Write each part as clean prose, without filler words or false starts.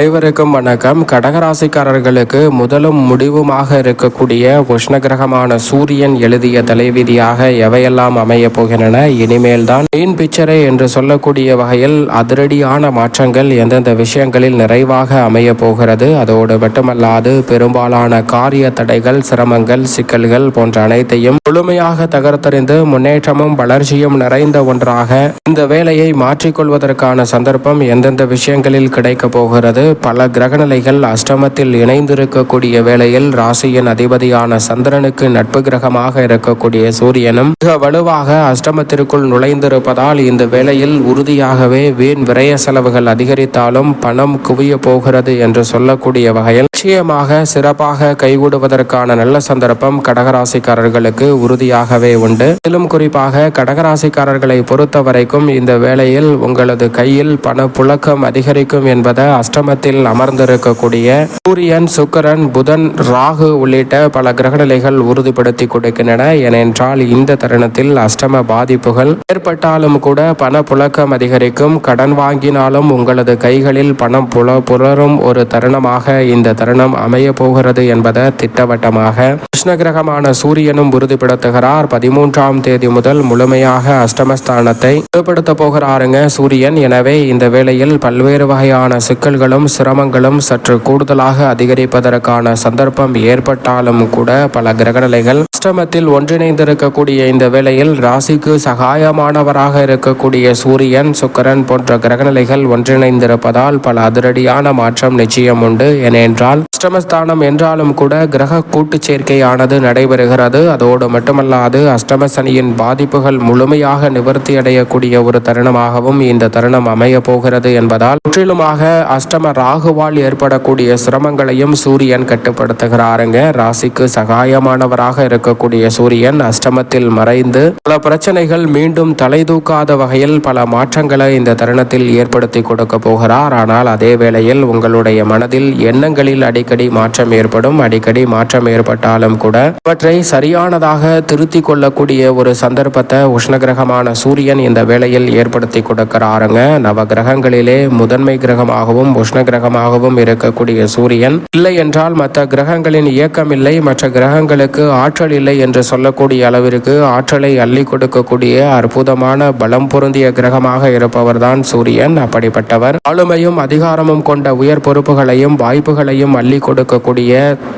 அனைவருக்கும் வணக்கம். கடகராசிக்காரர்களுக்கு முதலும் முடிவுமாக இருக்கக்கூடிய உஷ்ணகிரகமான சூரியன் எழுதிய தலைவிதியாக எவையெல்லாம் அமைய போகின்றன, இனிமேல் தான் மெயின் பிக்சரே என்று சொல்லக்கூடிய வகையில் அதிரடியான மாற்றங்கள் எந்தெந்த விஷயங்களில் நிறைவாக அமைய போகிறது. அதோடு மட்டுமல்லாது பெரும்பாலான காரிய தடைகள், சிரமங்கள், சிக்கல்கள் போன்ற அனைத்தையும் முழுமையாக தகர்த்தறிந்து முன்னேற்றமும் வளர்ச்சியும் நிறைந்த ஒன்றாக இந்த வேலையை மாற்றிக்கொள்வதற்கான சந்தர்ப்பம் எந்தெந்த விஷயங்களில் கிடைக்க போகிறது. பல கிரகநிலைகள் அஷ்டமத்தில் இணைந்திருக்கக்கூடிய வேளையில் ராசியின் அதிபதியான சந்திரனுக்கு நட்பு கிரகமாக இருக்கக்கூடிய சூரியனும் மிக வலுவாக அஷ்டமத்திற்குள் நுழைந்திருப்பதால் இந்த வேளையில் உறுதியாகவே வீண் விரய செலவுகள் அதிகரித்தாலும் பணம் குவிய போகிறது என்று சொல்லக்கூடிய வகையில் நிச்சயமாக சிறப்பாக கைகூடுவதற்கான நல்ல சந்தர்ப்பம் கடகராசிக்காரர்களுக்கு உறுதியாகவே உண்டு. மேலும் குறிப்பாக கடகராசிக்காரர்களை பொறுத்த வரைக்கும் இந்த வேளையில் உங்களது கையில் பண புழக்கம் அதிகரிக்கும் என்பதை அஷ்டமத்தில் அமர்ந்திருக்கக்கூடிய சூரியன், சுக்கிரன், புதன், ராகு உள்ளிட்ட பல கிரகநிலைகள் உறுதிப்படுத்தி கொடுக்கின்றன. ஏனென்றால் இந்த தருணத்தில் அஷ்டம பாதிப்புகள் ஏற்பட்டாலும் கூட பண புழக்கம் அதிகரிக்கும். கடன் வாங்கினாலும் உங்களது கைகளில் பணம் புலரும் ஒரு தருணமாக இந்த தருணம் அமைய போகிறது என்பதை திட்டவட்டமாக கிருஷ்ணகிரகமான சூரியனும் உறுதிப்படுத்துகிறார். 13ஆம் தேதி முதல் முழுமையாக அஷ்டமஸ்தானத்தை வலுப்படுத்த போகிறாருங்க சூரியன். எனவே இந்த வேளையில் பல்வேறு வகையான சிக்கல்களும் சிரமங்களும் சற்று கூடுதலாக அதிகரிப்பதற்கான சந்தர்ப்பம் ஏற்பட்டாலும் கூட பல கிரகநிலைகள் அஷ்டமத்தில் ஒன்றிணைந்திருக்கக்கூடிய இந்த வேளையில் ராசிக்கு சகாயமானவராக இருக்கக்கூடிய சூரியன், சுக்கிரன் போன்ற கிரகநிலைகள் ஒன்றிணைந்திருப்பதால் பல அதிரடியான மாற்றம் நிச்சயம் உண்டு. ஏனென்றால் அஷ்டமஸ்தானம் என்றாலும் கூட கிரக கூட்டு சேர்க்கையானது நடைபெறுகிறது. அதோடு மட்டுமல்லாது அஷ்டம சனியின் பாதிப்புகள் முழுமையாக நிவர்த்தி அடையக்கூடிய ஒரு தருணமாகவும் இந்த தருணம் அமைய போகிறது என்பதால் முற்றிலுமாக அஷ்டம ராகுவால் ஏற்படக்கூடிய சிரமங்களையும் சூரியன் கட்டுப்படுத்துகிறாருங்க. ராசிக்கு சகாயமானவராக இருக்கக்கூடிய சூரியன் அஷ்டமத்தில் மறைந்து பல பிரச்சனைகள் மீண்டும் தலை தூக்காத வகையில் பல மாற்றங்களை இந்த தருணத்தில் ஏற்படுத்தி கொடுக்க போகிறார். ஆனால் அதே வேளையில் உங்களுடைய மனதில் எண்ணங்களில் அடிக்கடி மாற்றம் ஏற்படும். அடிக்கடி மாற்றம் ஏற்பட்டாலும் கூட அவற்றை சரியானதாக திருத்தி கொள்ளக்கூடிய ஒரு சந்தர்ப்பத்தை உஷ்ணகிரகமான சூரியன் இந்த வேளையில் ஏற்படுத்தி கொடுக்கிறாருங்க. நவ கிரகங்களிலே முதன்மை கிரகமாகவும் உஷ்ண கிரகமாகவும் இருக்கக்கூடிய சூரியன் இல்லை என்றால் மற்ற கிரகங்களின் இயக்கம் இல்லை, மற்ற கிரகங்களுக்கு ஆற்றல் இல்லை என்று சொல்லக்கூடிய அளவிற்கு ஆற்றலை அள்ளி கொடுக்கக்கூடிய அற்புதமான பலம் பொருந்திய கிரகமாக இருப்பவர் தான் சூரியன். அப்படிப்பட்டவர் ஆளுமையும் அதிகாரமும் கொண்ட உயர் பொறுப்புகளையும் வாய்ப்புகளையும் அள்ளி கொடுக்கக்கூடிய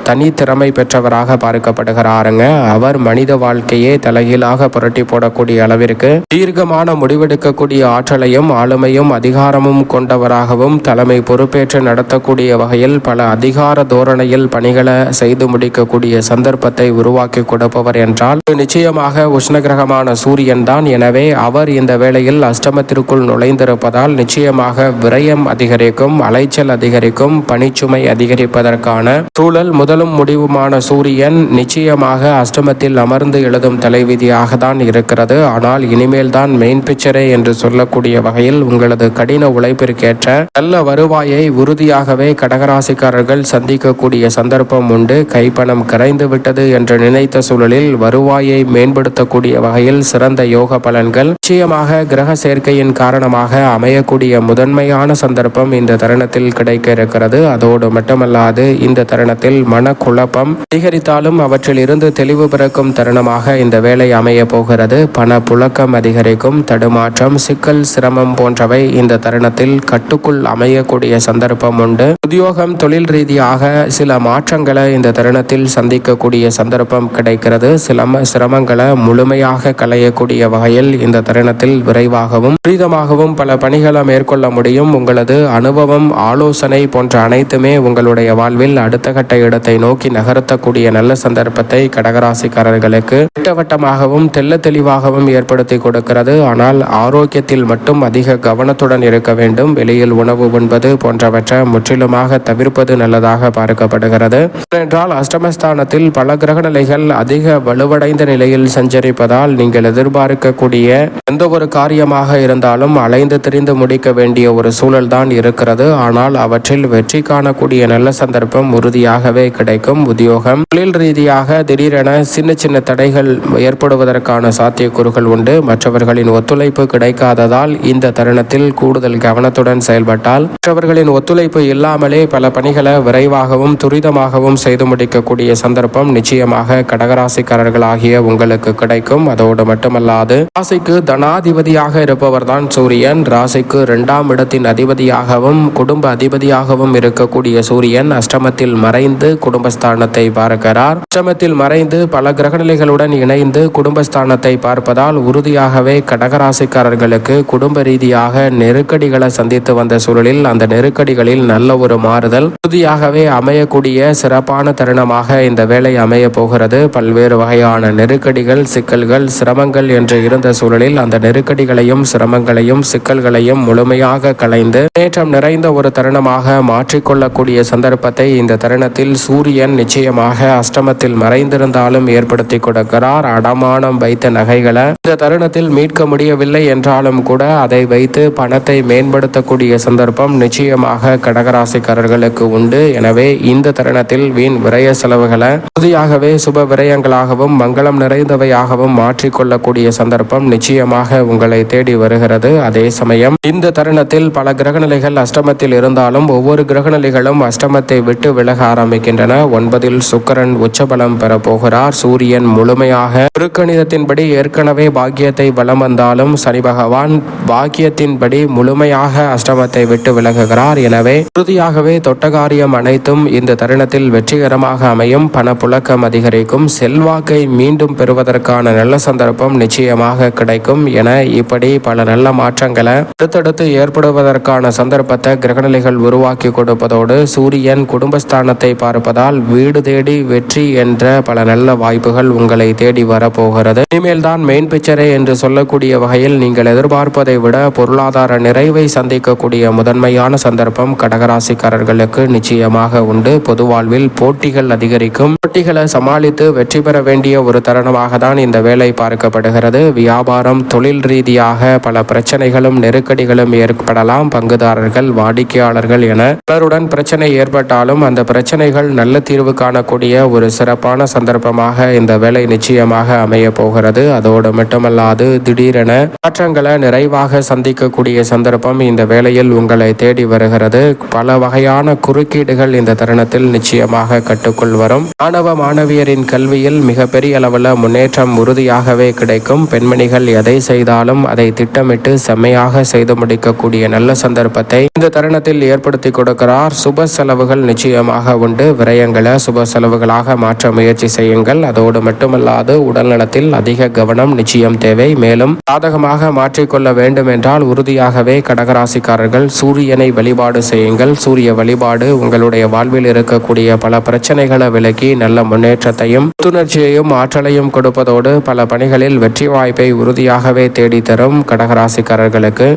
தனித்திறமை பெற்றவராக பார்க்கப்படுகிறாருங்க. அவர் மனித வாழ்க்கையே தலைகீழாக புரட்டி போடக்கூடிய அளவிற்கு தீர்க்கமான முடிவெடுக்கக்கூடிய ஆற்றலையும் ஆளுமையும் அதிகாரமும் கொண்டவராகவும் தலைமை பொறுப்பேற்று நடத்தக்கூடிய வகையில் பல அதிகார தோரணையில் பணிகளை செய்து முடிக்கக்கூடிய சந்தர்ப்பத்தை உருவாக்கி கொடுப்பவர் என்றால் நிச்சயமாக உஷ்ணகிரகமான சூரியன் தான். எனவே அவர் இந்த வேளையில் அஷ்டமத்திற்குள் நுழைந்திருப்பதால் நிச்சயமாக விரயம் அதிகரிக்கும், அலைச்சல் அதிகரிக்கும், பணிச்சுமை அதிகரிப்பதற்கான சூழல் முதலும் முடிவுமான சூரியன் நிச்சயமாக அஷ்டமத்தில் அமர்ந்து எழுதும் தலைவிதியாக தான் இருக்கிறது. ஆனால் இனிமேல் தான் மெயின் பிக்சரே என்று சொல்லக்கூடிய வகையில் உங்களது கடின உழைப்பிற்கேற்ற நல்ல வருவாயை உறுதியாகவே கடகராசிக்காரர்கள் சந்திக்கக்கூடிய சந்தர்ப்பம் உண்டு. கைப்பணம் கரைந்து விட்டது என்று நினைத்த சூழலில் வருவாயை மேம்படுத்தக்கூடிய வகையில் சிறந்த யோக பலன்கள் நிச்சயமாக கிரக சேர்க்கையின் காரணமாக அமையக்கூடிய முதன்மையான சந்தர்ப்பம் இந்த தருணத்தில் கிடைக்க இருக்கிறது. அதோடு மட்டுமல்லாது இந்த தருணத்தில் மனக்குழப்பம் அதிகரித்தாலும் அவற்றில் இருந்து தெளிவு பிறக்கும் தருணமாக இந்த வேலை அமைய போகிறது. பண புழக்கம் அதிகரிக்கும், தடுமாற்றம், சிக்கல், சிரமம் போன்றவை இந்த தருணத்தில் கட்டுக்குள் அமையக்கூடிய சந்தர்ப்பம் உண்டு. உத்தியோகம், தொழில் ரீதியாக சில மாற்றங்களை இந்த தருணத்தில் சந்திக்கக்கூடிய சந்தர்ப்பம் கிடைக்கிறது. சில சிரமங்களை முழுமையாக களையக்கூடிய வகையில் இந்த தருணத்தில் விரைவாகவும் துரிதமாகவும் பல பணிகளை மேற்கொள்ள முடியும். உங்களது அனுபவம், ஆலோசனை போன்ற அனைத்துமே உங்களுடைய வாழ்வில் அடுத்த கட்ட இடத்தை நோக்கி நகர்த்தக்கூடிய நல்ல சந்தர்ப்பத்தை கடகராசிக்காரர்களுக்கு திட்டவட்டமாகவும் தெல்ல தெளிவாகவும் ஏற்படுத்தி கொடுக்கிறது. ஆனால் ஆரோக்கியத்தில் மட்டும் அதிக கவனத்துடன் இருக்க வேண்டும். வெளியில் உணவு உண்பது போன்றவற்றை முற்றிலுமாக தவிர்ப்பது நல்லதாக பார்க்கப்படுகிறது. ஏனென்றால் அஷ்டமஸ்தானத்தில் பல கிரகநிலைகள் அதிக வலுவடைந்த நிலையில் சஞ்சரிப்பதால் நீங்கள் எதிர்பார்க்கக்கூடிய எந்த ஒரு காரியமாக இருந்தாலும் அலைந்து திரிந்து முடிக்க வேண்டிய ஒரு சூழல் தான் இருக்கிறது. ஆனால் அவற்றில் வெற்றி காணக்கூடிய நல்ல சந்தர்ப்பம் உறுதியாகவே கிடைக்கும். உத்தியோகம், தொழில் ரீதியாக திடீரென சின்ன சின்ன தடைகள் ஏற்படுவதற்கான சாத்தியக்கூறுகள் உண்டு. மற்றவர்களின் ஒத்துழைப்பு கிடைக்காததால் இந்த தருணத்தில் கூடுதல் கவனத்துடன் செயல்பட்டால் மற்றவர்களின் ஒத்துழைப்பு இல்லாமலே பல பணிகளை விரைவாகவும் துரிதமாகவும் செய்து முடிக்கக்கூடிய சந்தர்ப்பம் நிச்சயமாக கடகராசிக்காரர்களாகிய உங்களுக்கு கிடைக்கும். அதோடு மட்டுமல்லாது ராசிக்கு தனாதிபதியாக இருப்பவர் தான் சூரியன். ராசிக்கு 2ஆம் இடத்தின் அதிபதியாகவும் குடும்ப அதிபதியாகவும் இருக்கக்கூடிய சூரியன் அஷ்டமத்தில் மறைந்து குடும்பஸ்தானத்தை பார்க்கிறார். அஷ்டமத்தில் மறைந்து பல கிரகநிலைகளுடன் இணைந்து குடும்பஸ்தானத்தை பார்ப்பதால் உறுதியாகவே கடகராசிக்காரர்களுக்கு குடும்ப ரீதியாக நெருக்கடிகளை சந்தித்து வந்த சூழலில் அந்த நெருக்கடிகளில் நல்ல ஒரு மாறுதல் உறுதியாகவே அமையக்கூடிய சிறப்பான தருணமாக இந்த வேலை அமைய போகிறது. பல்வேறு வகையான நெருக்கடிகள், சிக்கல்கள், சிரமங்கள் என்று இருந்த சூழலில் அந்த நெருக்கடிகளையும் சிரமங்களையும் சிக்கல்களையும் முழுமையாக களைந்து முன்னேற்றம் நிறைந்த ஒரு தருணமாக மாற்றிக்கொள்ளக்கூடிய சந்தர்ப்பத்தை இந்த தருணத்தில் சூரியன் நிச்சயமாக அஷ்டமத்தில் மறைந்திருந்தாலும் ஏற்படுத்தி கொடுக்கிறார். அடமானம் வைத்த நகைகளை இந்த தருணத்தில் மீட்க முடியவில்லை என்றாலும் கூட அதை வைத்து பணத்தை மேம்படுத்தக்கூடிய சந்தர்ப்பம் நிச்சயமாக கடகராசிக்காரர்களுக்கு உண்டு. எனவே இந்த தருணத்தில் வீண் விரய செலவுகளை உறுதியாகவே சுப விரயங்களாகவும் மங்களம் நிறைந்தவையாகவும் மாற்றிக்கொள்ளக்கூடிய சந்தர்ப்பம் நிச்சயமாக உங்களை தேடி வருகிறது. அதே சமயம் இந்த தருணத்தில் பல கிரகநிலைகள் அஷ்டமத்தில் இருந்தாலும் ஒவ்வொரு கிரகநிலைகளும் அஷ்டமத்தை விட்டு விலக ஆரம்பிக்கின்றன. 9இல் சுக்கிரன் உச்சபலம் பெறப்போகிறார். சூரியன் முழுமையாக திருக்கணிதத்தின்படி ஏற்கனவே பாக்கியத்தை வலம் வந்தாலும் சனி பகவான் பாக்கியத்தின்படி முழுமையாக அஷ்டமத்தை விட்டு விலகுகிறார். எனவே உறுதியாகவே தொட்டகாரியம் அனைத்தும் இந்த தருணத்தில் வெற்றிகரமாக அமையும். பணப்புழக்கம் அதிகரிக்கும். செல்வாக்கை மீண்டும் பெறுவதற்கான நல்ல சந்தர்ப்பம் நிச்சயமாக கிடைக்கும் என இப்படி பல நல்ல மாற்றங்களை அடுத்தடுத்து ஏற்படுவதற்கான சந்தர்ப்பத்தை கிரகநிலைகள் உருவாக்கி கொடுப்பதோடு சூரியன் குடும்பஸ்தானத்தை பார்ப்பதால் வீடு தேடி வெற்றி என்ற பல நல்ல வாய்ப்புகள் உங்களை தேடி வரப்போகிறது. இனிமேல் தான் மெயின் பிக்சரே என்று சொல்லக்கூடிய வகையில் நீங்கள் எதிர்பார்ப்பதை விட பொருளாதார நிறைவை சந்திக்கக்கூடிய முதன்மையான சந்தர்ப்பம் கடகராசிக்காரர்களுக்கு நிச்சயமாக உண்டு. பொது வாழ்வில் போட்டிகள் அதிகரிக்கும். போட்டிகளை சமாளித்து வெற்றி பெற வேண்டிய ஒரு தருணமாக தான் இந்த வேலை பார்க்கப்படுகிறது. வியாபாரம், தொழில் ரீதியாக பல பிரச்சனைகளும் நெருக்கடிகளும் ஏற்படலாம். பங்குதாரர்கள், வாடிக்கையாளர்கள் என பலருடன் பிரச்சனை ஏற்பட்டாலும் அந்த பிரச்சனைகள் நல்ல தீர்வு காணக்கூடிய ஒரு சிறப்பான சந்தர்ப்பமாக இந்த வேலை நிச்சயமாக அமைய போகிறது. அதோடு மட்டுமல்லாது திடீரென மாற்றங்களை நிறைவாக சந்திக்கக்கூடிய சந்தர்ப்பம் இந்த வேளையில் உங்களை தேடி வருகிறது. பல வகையான குறுக்கீடுகள் இந்த தருணத்தில் நிச்சயமாக கட்டுக்குள் வரும். மாணவ மாணவியரின் கல்வியில் மிகப்பெரிய அளவில் முன்னேற்றம் உறுதியாகவே கிடைக்கும். பெண்மணிகள் எதை செய்தாலும் அதை திட்டமிட்டு செம்மையாக செய்து முடிக்கக்கூடிய நல்ல சந்தர்ப்பத்தை இந்த தருணத்தில் ஏற்படுத்தி கொடுக்கிறார். சுப செலவுகள் நிச்சயமாக உண்டு. விரயங்களை சுப செலவுகளாக மாற்ற முயற்சி செய்யுங்கள். அதோடு மட்டுமல்லாது உடல்நலத்தில் அதிக கவனம் நிச்சயம் தேவை. மேலும் சாதகமாக மாற்றிக்கொள்ள வேண்டும் என்றால் உறுதியாகவே கடகராசிக்காரர்கள் சூரியனை வழிபாடு செய்யுங்கள். சூரிய வழிபாடு உங்களுடைய வாழ்வில் இருக்கக்கூடிய பல பிரச்சனைகளை விலக்கி நல்ல முன்னேற்றத்தையும் புத்துணர்ச்சியையும் ஆற்றலையும் கொடுப்பதோடு பல பணிகளில் வெற்றி வாய்ப்பை உறுதியாகவே தேடித்தரும் கடகராசிக்காரர்களுக்கு